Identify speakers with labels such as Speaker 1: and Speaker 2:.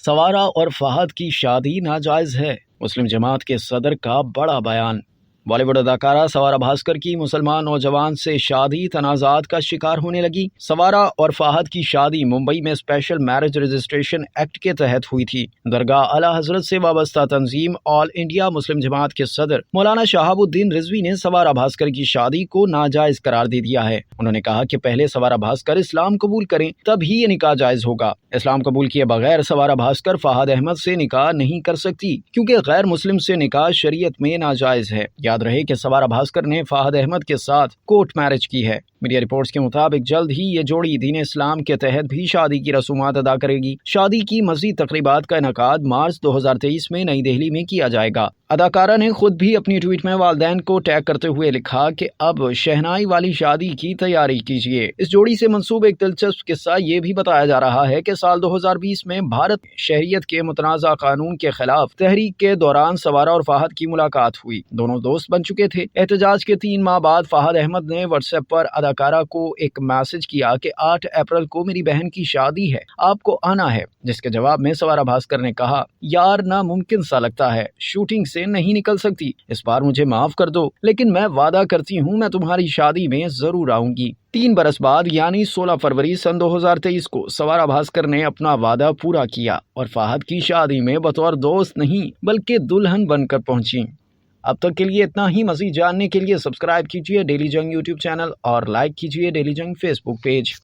Speaker 1: सवारा और फहद की शादी नाजायज है, मुस्लिम जमात के सदर का बड़ा बयान। बॉलीवुड अदाकारा सवारा भास्कर की मुसलमान नौजवान से शादी तनाज़ात का शिकार होने लगी। सवारा और फहद की शादी मुंबई में स्पेशल मैरिज रजिस्ट्रेशन एक्ट के तहत हुई थी। दरगाह आला हजरत से वाबस्ता तंजीम ऑल इंडिया मुस्लिम जमात के सदर मौलाना शहाबुद्दीन रिजवी ने सवारा भास्कर की शादी को नाजायज करार दे दिया है। उन्होंने कहा कि पहले सवारा भास्कर इस्लाम कबूल करें, तब ही ये निकाह जायज होगा। इस्लाम कबूल किए बगैर सवारा भास्कर फहद अहमद से निकाह नहीं कर सकती, क्योंकि गैर मुस्लिम से निकाह शरीयत में नाजायज है। याद रहे कि सवारा भास्कर ने फहद अहमद के साथ कोर्ट मैरिज की है। मीडिया रिपोर्ट्स के मुताबिक जल्द ही ये जोड़ी दीन इस्लाम के तहत भी शादी की रसूमात अदा करेगी। शादी की मज़ीद तकरीबात का इनकाद मार्च 2023 में नई दिल्ली में किया जाएगा। अदाकारा ने खुद भी अपनी ट्वीट में वालिदैन को टैग करते हुए लिखा कि अब शहनाई वाली शादी की तैयारी कीजिए। इस जोड़ी से मंसूब एक दिलचस्प किस्सा ये भी बताया जा रहा है कि साल 2020 में भारत शहरियत के मुतनाज़ा कानून के खिलाफ तहरीक के दौरान सवारा और फहद की मुलाकात हुई। दोनों दोस्त बन चुके थे। एहतजाज के 3 माह बाद फहद अहमद ने व्हाट्सएप पर अदाकारा को एक मैसेज किया कि 8 अप्रैल को मेरी बहन की शादी है, आपको आना है। जिसके जवाब में सवारा भास्कर ने कहा, यार नामुमकिन सा लगता है, शूटिंग से नहीं निकल सकती, इस बार मुझे माफ कर दो, लेकिन मैं वादा करती हूँ मैं तुम्हारी शादी में जरूर आऊंगी। 3 बरस बाद यानी 16 फरवरी सन 2023 को सवारा भास्कर ने अपना वादा पूरा किया और फहद की शादी में बतौर दोस्त नहीं बल्कि दुल्हन बनकर पहुंची। अब तक के लिए इतना ही। मज़ीद जानने के लिए सब्सक्राइब कीजिए डेली जंग यूट्यूब चैनल और लाइक कीजिए डेली जंग फेसबुक पेज।